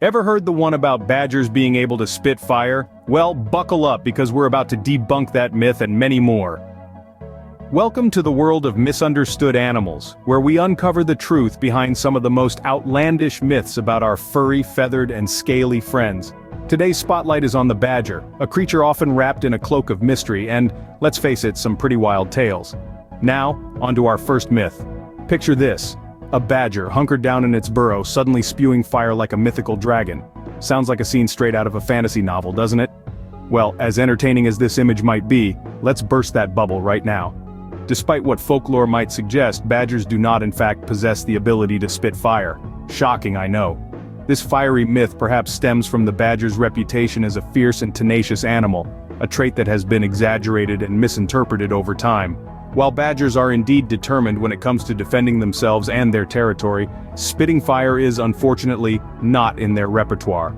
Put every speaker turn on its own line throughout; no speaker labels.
Ever heard the one about badgers being able to spit fire? Well, buckle up because we're about to debunk that myth and many more. Welcome to the world of misunderstood animals, where we uncover the truth behind some of the most outlandish myths about our furry, feathered, and scaly friends. Today's spotlight is on the badger, a creature often wrapped in a cloak of mystery and, let's face it, some pretty wild tales. Now, onto our first myth. Picture this. A badger hunkered down in its burrow, suddenly spewing fire like a mythical dragon. Sounds like a scene straight out of a fantasy novel, doesn't it? Well, as entertaining as this image might be, let's burst that bubble right now. Despite what folklore might suggest, badgers do not in fact possess the ability to spit fire. Shocking, I know. This fiery myth perhaps stems from the badger's reputation as a fierce and tenacious animal, a trait that has been exaggerated and misinterpreted over time. While badgers are indeed determined when it comes to defending themselves and their territory, spitting fire is unfortunately not in their repertoire.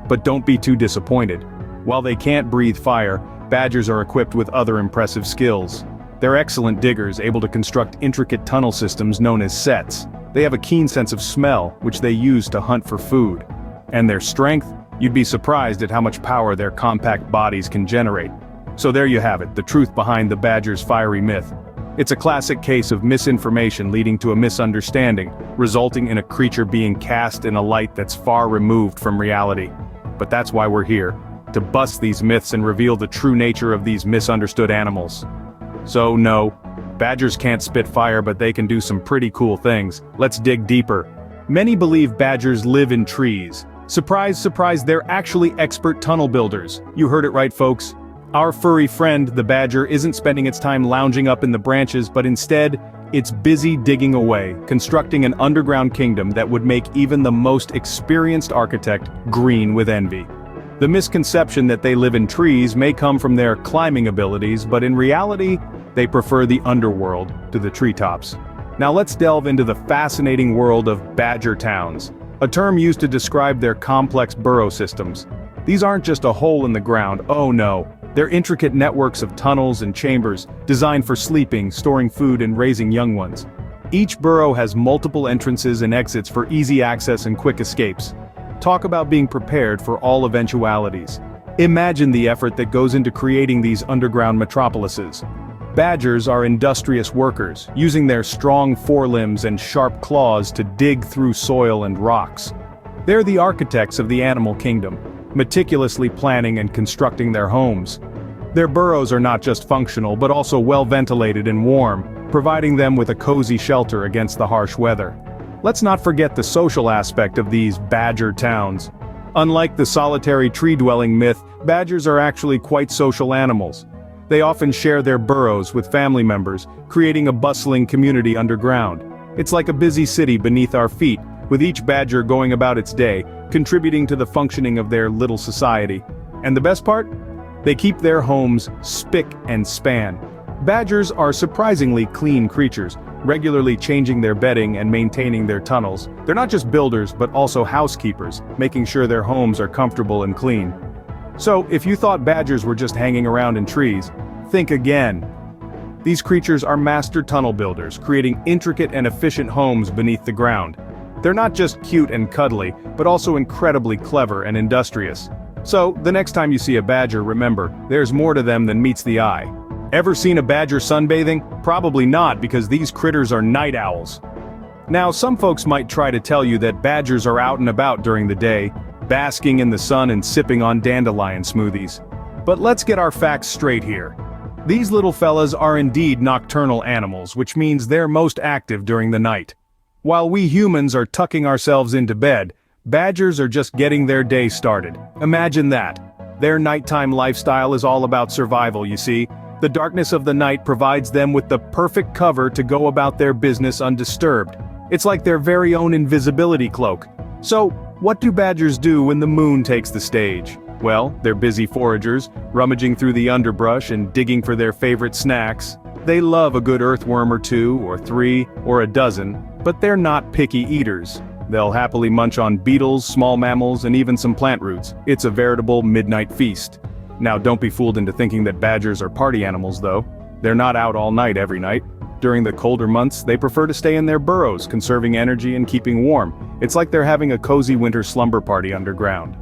But don't be too disappointed. While they can't breathe fire, badgers are equipped with other impressive skills. They're excellent diggers, able to construct intricate tunnel systems known as sets. They have a keen sense of smell, which they use to hunt for food. And their strength? You'd be surprised at how much power their compact bodies can generate. So there you have it, the truth behind the badger's fiery myth. It's a classic case of misinformation leading to a misunderstanding, resulting in a creature being cast in a light that's far removed from reality. But that's why we're here, to bust these myths and reveal the true nature of these misunderstood animals. So no, badgers can't spit fire, but they can do some pretty cool things. Let's dig deeper. Many believe badgers live in trees. Surprise, surprise, they're actually expert tunnel builders. You heard it right, folks. Our furry friend, the badger, isn't spending its time lounging up in the branches, but instead, it's busy digging away, constructing an underground kingdom that would make even the most experienced architect green with envy. The misconception that they live in trees may come from their climbing abilities, but in reality, they prefer the underworld to the treetops. Now let's delve into the fascinating world of badger towns, a term used to describe their complex burrow systems. These aren't just a hole in the ground, oh no. They're intricate networks of tunnels and chambers, designed for sleeping, storing food, and raising young ones. Each burrow has multiple entrances and exits for easy access and quick escapes. Talk about being prepared for all eventualities. Imagine the effort that goes into creating these underground metropolises. Badgers are industrious workers, using their strong forelimbs and sharp claws to dig through soil and rocks. They're the architects of the animal kingdom, meticulously planning and constructing their homes. Their burrows are not just functional but also well ventilated and warm, providing them with a cozy shelter against the harsh weather. Let's not forget the social aspect of these badger towns. Unlike the solitary tree-dwelling myth, badgers are actually quite social animals. They often share their burrows with family members, creating a bustling community underground. It's like a busy city beneath our feet, with each badger going about its day, contributing to the functioning of their little society. And the best part? They keep their homes spick and span. Badgers are surprisingly clean creatures, regularly changing their bedding and maintaining their tunnels. They're not just builders but also housekeepers, making sure their homes are comfortable and clean. So, if you thought badgers were just hanging around in trees, think again. These creatures are master tunnel builders, creating intricate and efficient homes beneath the ground. They're not just cute and cuddly, but also incredibly clever and industrious. So, the next time you see a badger, remember, there's more to them than meets the eye. Ever seen a badger sunbathing? Probably not, because these critters are night owls. Now, some folks might try to tell you that badgers are out and about during the day, basking in the sun and sipping on dandelion smoothies. But let's get our facts straight here. These little fellas are indeed nocturnal animals, which means they're most active during the night. While we humans are tucking ourselves into bed, badgers are just getting their day started. Imagine that. Their nighttime lifestyle is all about survival, you see. The darkness of the night provides them with the perfect cover to go about their business undisturbed. It's like their very own invisibility cloak. So, what do badgers do when the moon takes the stage? Well, they're busy foragers, rummaging through the underbrush and digging for their favorite snacks. They love a good earthworm or two, or three, or a dozen, but they're not picky eaters. They'll happily munch on beetles, small mammals, and even some plant roots. It's a veritable midnight feast. Now don't be fooled into thinking that badgers are party animals though. They're not out all night every night. During the colder months, they prefer to stay in their burrows, conserving energy and keeping warm. It's like they're having a cozy winter slumber party underground.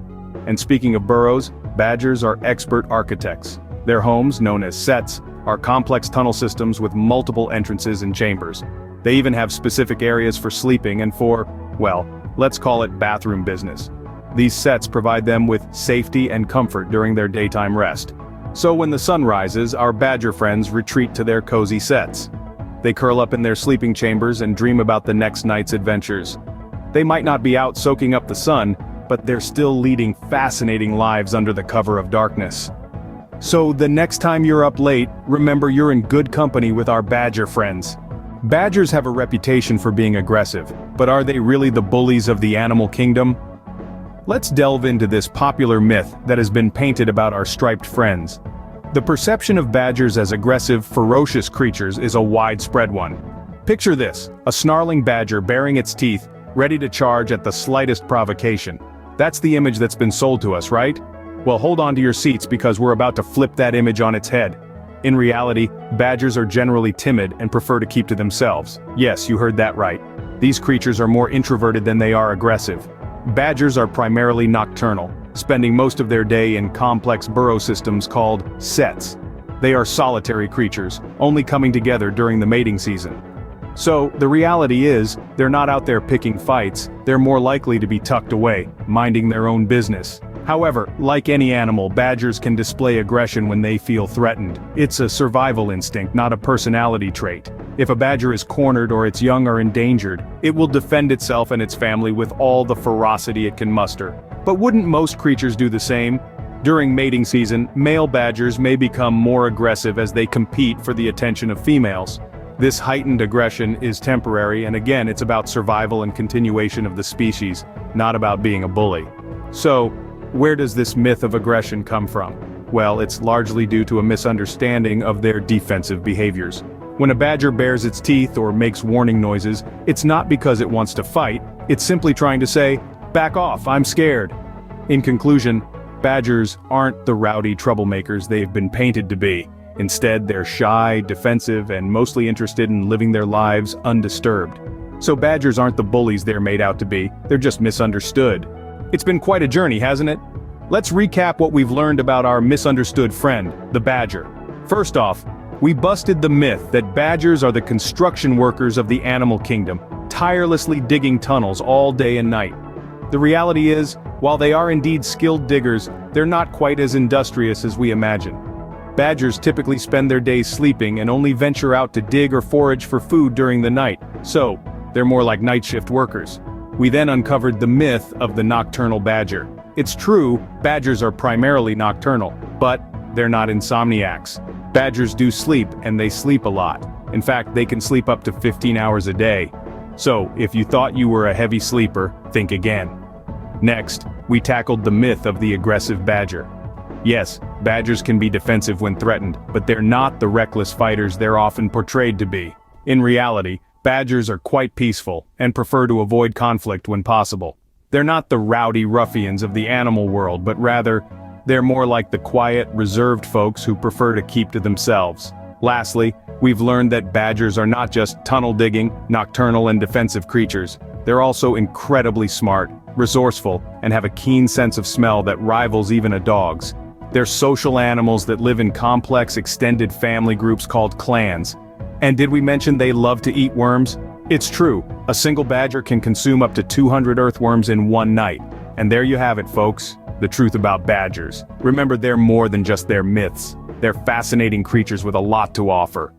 And speaking of burrows, badgers are expert architects. Their homes, known as setts, are complex tunnel systems with multiple entrances and chambers. They even have specific areas for sleeping and for, well, let's call it bathroom business. These setts provide them with safety and comfort during their daytime rest. So when the sun rises, our badger friends retreat to their cozy setts. They curl up in their sleeping chambers and dream about the next night's adventures. They might not be out soaking up the sun, but they're still leading fascinating lives under the cover of darkness. So the next time you're up late, remember you're in good company with our badger friends. Badgers have a reputation for being aggressive, but are they really the bullies of the animal kingdom? Let's delve into this popular myth that has been painted about our striped friends. The perception of badgers as aggressive, ferocious creatures is a widespread one. Picture this, a snarling badger baring its teeth, ready to charge at the slightest provocation. That's the image that's been sold to us, right? Well, hold on to your seats because we're about to flip that image on its head. In reality, badgers are generally timid and prefer to keep to themselves. Yes, you heard that right. These creatures are more introverted than they are aggressive. Badgers are primarily nocturnal, spending most of their day in complex burrow systems called setts. They are solitary creatures, only coming together during the mating season. So, the reality is, they're not out there picking fights, they're more likely to be tucked away, minding their own business. However, like any animal, badgers can display aggression when they feel threatened. It's a survival instinct, not a personality trait. If a badger is cornered or its young are endangered, it will defend itself and its family with all the ferocity it can muster. But wouldn't most creatures do the same? During mating season, male badgers may become more aggressive as they compete for the attention of females. This heightened aggression is temporary, and again, it's about survival and continuation of the species, not about being a bully. So, where does this myth of aggression come from? Well, it's largely due to a misunderstanding of their defensive behaviors. When a badger bares its teeth or makes warning noises, it's not because it wants to fight, it's simply trying to say, "Back off, I'm scared." In conclusion, badgers aren't the rowdy troublemakers they've been painted to be. Instead, they're shy, defensive, and mostly interested in living their lives undisturbed. So badgers aren't the bullies they're made out to be, they're just misunderstood. It's been quite a journey, hasn't it? Let's recap what we've learned about our misunderstood friend, the badger. First off, we busted the myth that badgers are the construction workers of the animal kingdom, tirelessly digging tunnels all day and night. The reality is, while they are indeed skilled diggers, they're not quite as industrious as we imagine. Badgers typically spend their days sleeping and only venture out to dig or forage for food during the night, so they're more like night shift workers. We then uncovered the myth of the nocturnal badger. It's true, badgers are primarily nocturnal, but they're not insomniacs. Badgers do sleep, and they sleep a lot. In fact, they can sleep up to 15 hours a day. So, if you thought you were a heavy sleeper, think again. Next, we tackled the myth of the aggressive badger. Yes, badgers can be defensive when threatened, but they're not the reckless fighters they're often portrayed to be. In reality, badgers are quite peaceful, and prefer to avoid conflict when possible. They're not the rowdy ruffians of the animal world, but rather, they're more like the quiet, reserved folks who prefer to keep to themselves. Lastly, we've learned that badgers are not just tunnel-digging, nocturnal and defensive creatures. They're also incredibly smart, resourceful, and have a keen sense of smell that rivals even a dog's. They're social animals that live in complex extended family groups called clans. And did we mention they love to eat worms? It's true, a single badger can consume up to 200 earthworms in one night. And there you have it, folks, the truth about badgers. Remember, they're more than just their myths. They're fascinating creatures with a lot to offer.